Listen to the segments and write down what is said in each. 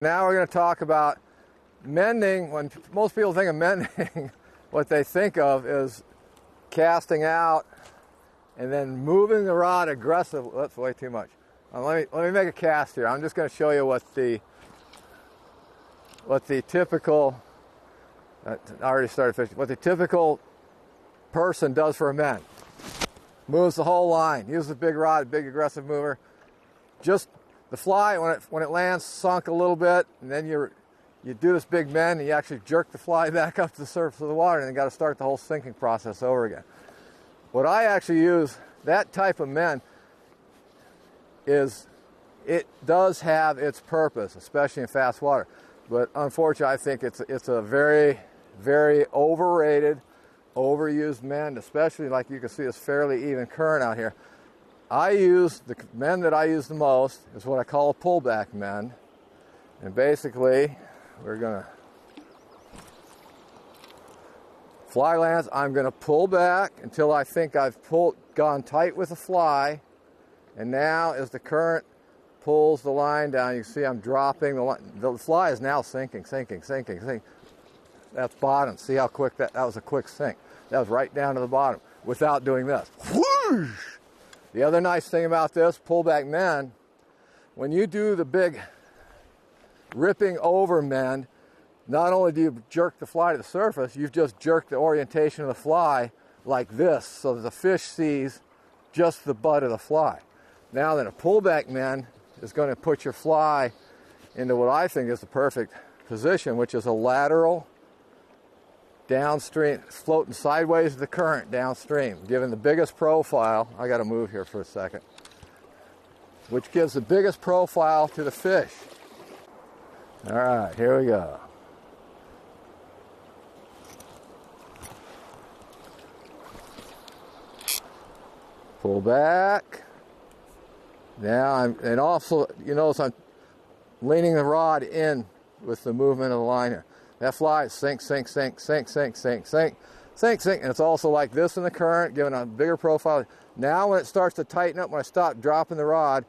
Now we're going to talk about mending. When most people think of mending, what they think of is casting out and then moving the rod aggressively. That's way too much. Let me make a cast here. I'm just going to show you what the typical. I already started fishing. What the typical person does for a mend. Moves the whole line. Uses a big rod, big aggressive mover. Just the fly, when it lands, sunk a little bit, and then you do this big mend, and you actually jerk the fly back up to the surface of the water, and then got to start the whole sinking process over again. What I actually use, that type of mend, is it does have its purpose, especially in fast water. But unfortunately, I think it's a very, very overrated, overused mend, especially like you can see this fairly even current out here. The mend that I use the most is what I call a pullback mend. And basically, we're going to, fly lands, I'm going to pull back until I think I've gone tight with the fly. And now as the current pulls the line down, you can see I'm dropping the line. The fly is now sinking. That's bottom. See how quick that was a quick sink. That was right down to the bottom without doing this. Whoosh! The other nice thing about this pullback mend, when you do the big ripping over mend, not only do you jerk the fly to the surface, you've just jerked the orientation of the fly like this so that the fish sees just the butt of the fly. Now then, a pullback mend is going to put your fly into what I think is the perfect position, which is a lateral downstream, floating sideways of the current downstream, giving the biggest profile. I got to move here for a second. Which gives the biggest profile to the fish. All right, here we go. Pull back. Now and also you notice I'm leaning the rod in with the movement of the line here. That fly is sink, and it's also like this in the current, giving a bigger profile. Now when it starts to tighten up, when I stop dropping the rod,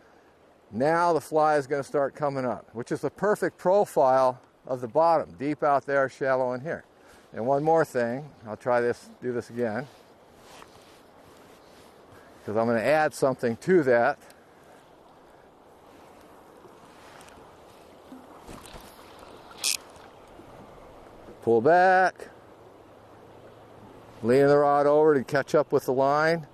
now the fly is going to start coming up, which is the perfect profile of the bottom, deep out there, shallow in here. And one more thing, I'll try this, do this again, because I'm going to add something to that. Pull back, leaning the rod over to catch up with the line,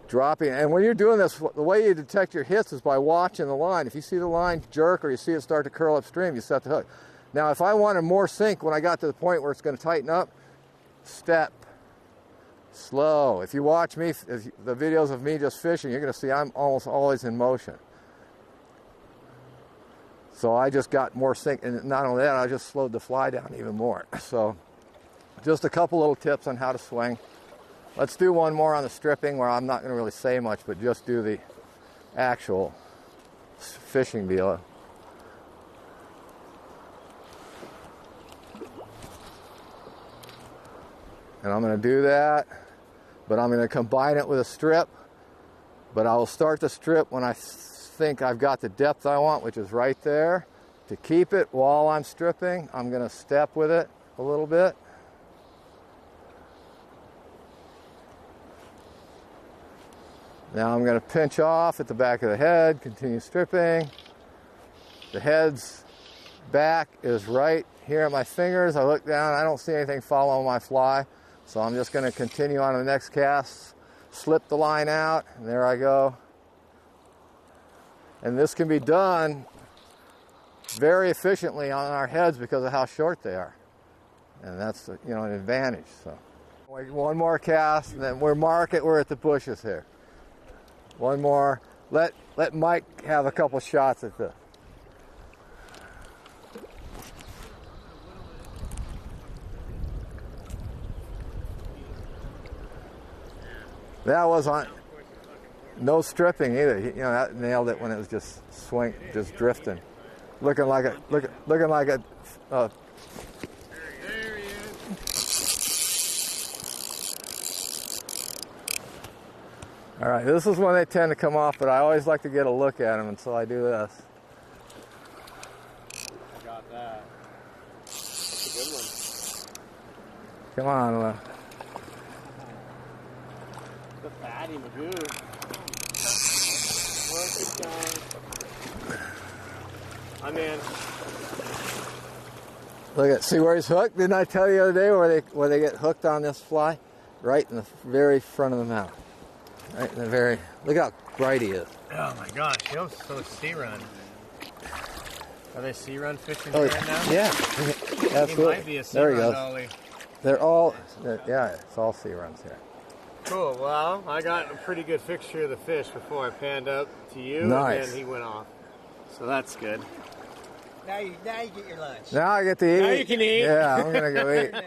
dropping. And when you're doing this, the way you detect your hits is by watching the line. If you see the line jerk or you see it start to curl upstream, you set the hook. Now, if I wanted more sink when I got to the point where it's going to tighten up, step, slow. If you watch me, the videos of me just fishing, you're going to see I'm almost always in motion. So I just got more sink, and not only that, I just slowed the fly down even more. So just a couple little tips on how to swing. Let's do one more on the stripping where I'm not going to really say much, but just do the actual fishing deal. And I'm going to do that, but I'm going to combine it with a strip. But I will start the strip when I think I've got the depth I want, which is right there. To keep it while I'm stripping, I'm going to step with it a little bit. Now I'm going to pinch off at the back of the head, continue stripping. The head's back is right here at my fingers. I look down, I don't see anything follow my fly, so I'm just going to continue on to the next cast, slip the line out, and there I go. And this can be done very efficiently on our heads because of how short they are. And that's, an advantage. So one more cast, and then we're at the bushes here. One more. Let Mike have a couple shots at this. That was on no stripping either. That nailed it when it was just just drifting, looking like a. There he is. All right, this is when they tend to come off, but I always like to get a look at them, and so I do this. That's a good one. Come on, The fatty magoo. Work it down. I'm in. Look at, see where he's hooked? Didn't I tell you the other day where they get hooked on this fly? Right in the very front of the mouth. Right in the very, look how bright he is. Oh my gosh, he looks so sea run. Are they sea run fishing here right now? Yeah, absolutely. He might be a sea there he run goes. dolly. They're all, yeah, it's all sea runs here. Cool, well, I got a pretty good fixture of the fish before I panned up to you, Nice. and then he went off. So that's good. Now you get your lunch. Now I get to eat. Now you can eat. Yeah, I'm going to go eat.